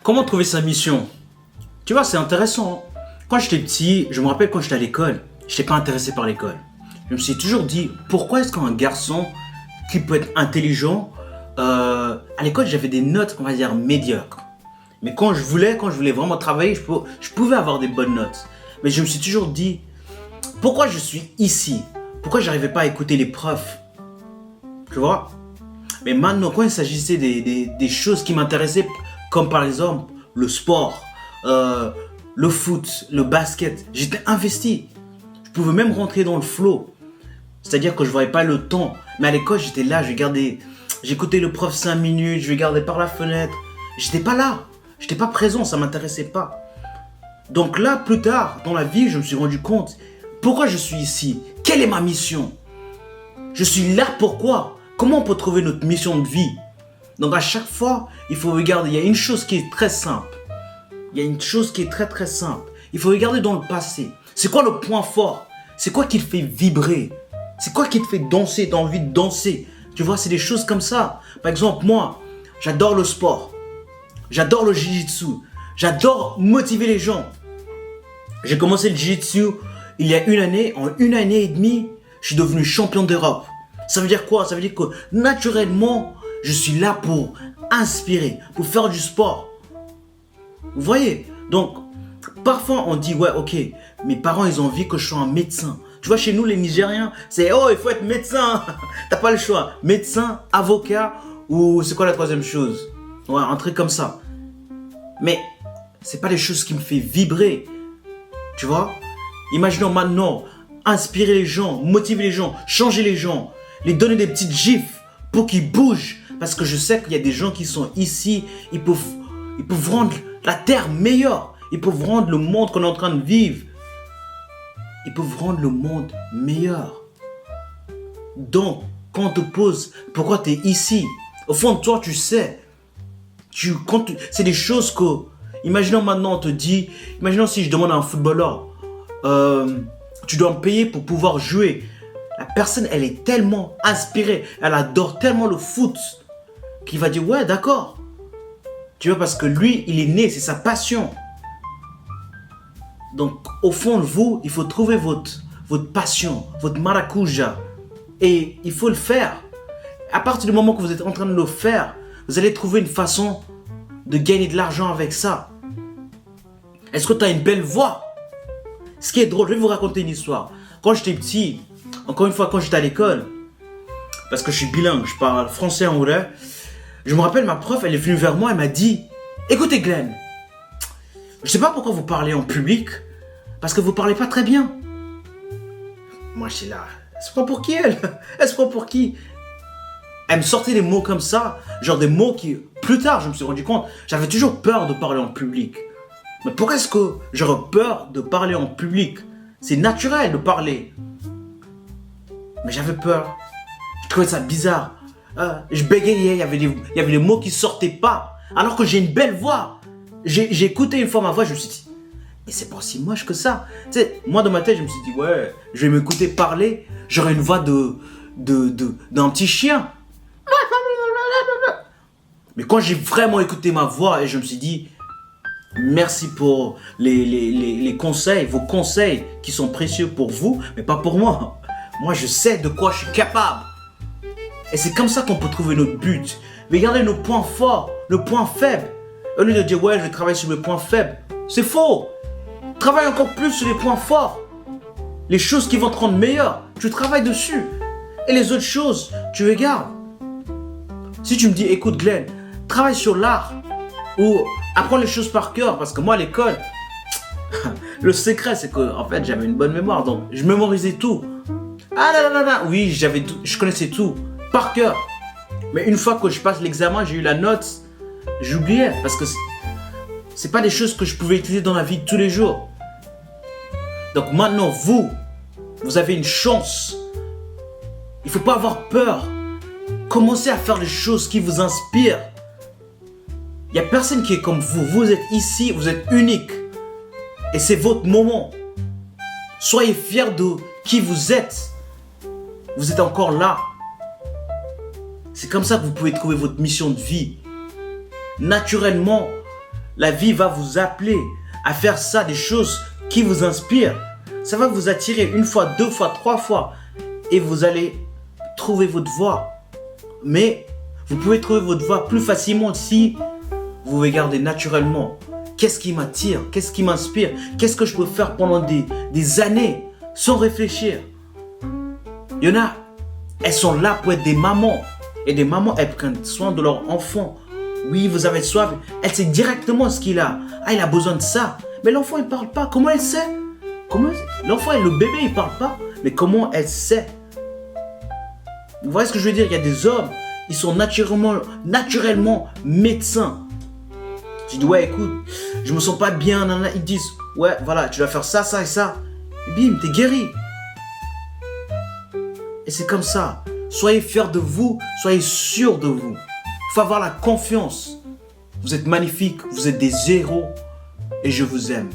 Comment trouver sa mission? Tu vois, c'est intéressant. Quand j'étais petit, je me rappelle quand j'étais à l'école, je n'étais pas intéressé par l'école. Je me suis toujours dit, pourquoi est-ce qu'un garçon qui peut être intelligent, à l'école j'avais des notes, on va dire, médiocres. Mais quand je voulais vraiment travailler, je pouvais avoir des bonnes notes. Mais je me suis toujours dit, pourquoi je suis ici? Pourquoi j'arrivais pas à écouter les profs? Tu vois? Mais maintenant, quand il s'agissait des choses qui m'intéressaient, comme par exemple le sport, le foot, le basket, j'étais investi. Je pouvais même rentrer dans le flow. C'est-à-dire que je ne voyais pas le temps. Mais à l'école, j'étais là, j'écoutais le prof 5 minutes, je regardais par la fenêtre. J'étais pas là. J'étais pas présent, ça m'intéressait pas. Donc là, plus tard, dans la vie, je me suis rendu compte, pourquoi je suis ici? Quelle est ma mission? Je suis là pourquoi? Comment on peut trouver notre mission de vie? Donc à chaque fois, il faut regarder, il y a une chose qui est très simple. Il y a une chose qui est très très simple. Il faut regarder dans le passé. C'est quoi le point fort? C'est quoi qui te fait vibrer? C'est quoi qui te fait danser? Tu as envie de danser? Tu vois, c'est des choses comme ça. Par exemple, moi, j'adore le sport. J'adore le jiu-jitsu. J'adore motiver les gens. J'ai commencé le jiu-jitsu il y a une année. En une année et demie, je suis devenu champion d'Europe. Ça veut dire quoi? Ça veut dire que naturellement, je suis là pour inspirer, pour faire du sport. Vous voyez? Donc, parfois on dit, ouais, ok, mes parents, ils ont envie que je sois un médecin. Tu vois, chez nous, les Nigériens, c'est, oh, il faut être médecin. T'as pas le choix. Médecin, avocat, ou c'est quoi la troisième chose? Ouais, un truc comme ça. Mais, c'est pas des choses qui me font vibrer. Tu vois? Imaginons maintenant, inspirer les gens, motiver les gens, changer les gens, les donner des petites gifs pour qu'ils bougent. Parce que je sais qu'il y a des gens qui sont ici, ils peuvent rendre la terre meilleure. Ils peuvent rendre le monde qu'on est en train de vivre. Ils peuvent rendre le monde meilleur. Donc, quand on te pose pourquoi tu es ici, au fond de toi, tu sais. C'est des choses que... Imaginons maintenant, on te dit... Imaginons si je demande à un footballeur, tu dois me payer pour pouvoir jouer. La personne, elle est tellement inspirée, elle adore tellement le foot, qu'il va dire, ouais, d'accord. Tu vois, parce que lui, il est né, c'est sa passion. Donc, au fond de vous, il faut trouver votre passion, votre maracuja. Et il faut le faire. À partir du moment que vous êtes en train de le faire, vous allez trouver une façon de gagner de l'argent avec ça. Est-ce que tu as une belle voix? Ce qui est drôle, je vais vous raconter une histoire. Quand j'étais petit, encore une fois, quand j'étais à l'école, parce que je suis bilingue, je parle français et anglais, je me rappelle, ma prof, elle est venue vers moi, elle m'a dit, écoutez Glenn, je sais pas pourquoi vous parlez en public, parce que vous parlez pas très bien. Moi, je suis là, elle se prend pour qui elle? Elle se prend pour qui? Elle me sortait des mots comme ça, genre des mots qui, plus tard, je me suis rendu compte, j'avais toujours peur de parler en public. Mais pourquoi est-ce que j'aurais peur de parler en public? C'est naturel de parler. Mais j'avais peur. Je trouvais ça bizarre. Je bégayais, il y avait des mots qui sortaient pas. Alors que j'ai une belle voix. J'ai écouté une fois ma voix, je me suis dit, mais c'est pas si moche que ça. Tu sais, moi dans ma tête, je me suis dit, ouais, je vais m'écouter parler, j'aurai une voix d'un petit chien. Mais quand j'ai vraiment écouté ma voix et je me suis dit, merci pour les conseils, vos conseils qui sont précieux pour vous, mais pas pour moi. Moi, je sais de quoi je suis capable. Et c'est comme ça qu'on peut trouver notre but. Regardez nos points forts, nos points faibles. Au lieu de dire, ouais, je vais travailler sur mes points faibles. C'est faux. Travaille encore plus sur les points forts. Les choses qui vont te rendre meilleur, tu travailles dessus. Et les autres choses, tu regardes. Si tu me dis, écoute Glenn, travaille sur l'art. Ou apprends les choses par cœur. Parce que moi, à l'école, le secret, c'est que en fait, j'avais une bonne mémoire. Donc, je mémorisais tout. Ah là là là, oui, je connaissais tout. Par cœur. Mais une fois que je passe l'examen, j'ai eu la note, j'oubliais. Parce que c'est pas des choses que je pouvais utiliser dans la vie de tous les jours. Donc maintenant, vous avez une chance. Il faut pas avoir peur. Commencez à faire des choses qui vous inspirent. Il n'y a personne qui est comme vous. Vous êtes ici, vous êtes unique. Et c'est votre moment. Soyez fiers de qui vous êtes. Vous êtes encore là. C'est comme ça que vous pouvez trouver votre mission de vie. Naturellement, La vie va vous appeler à faire ça, des choses qui vous inspirent. Ça va vous attirer une fois, deux fois, trois fois. Et vous allez trouver votre voie. Mais vous pouvez trouver votre voie plus facilement si vous regardez naturellement. Qu'est-ce qui m'attire? Qu'est-ce qui m'inspire? Qu'est-ce que je peux faire pendant des années sans réfléchir? Il y en a, elles sont là pour être des mamans. Et des mamans, elles prennent soin de leurs enfants. Oui, vous avez soif. Elle sait directement ce qu'il a. Ah, il a besoin de ça. Mais l'enfant, il ne parle pas. Comment elle sait? L'enfant et le bébé, il ne parle pas. Mais comment elle sait? Vous voyez ce que je veux dire? Il y a des hommes, ils sont naturellement médecins. Tu dis, ouais, écoute, je me sens pas bien. Nanana. Ils disent, ouais, voilà, tu dois faire ça, ça et ça. Et bim, t'es guéri. Et c'est comme ça. Soyez fiers de vous, soyez sûrs de vous. Il faut avoir la confiance. Vous êtes magnifiques, vous êtes des héros et je vous aime.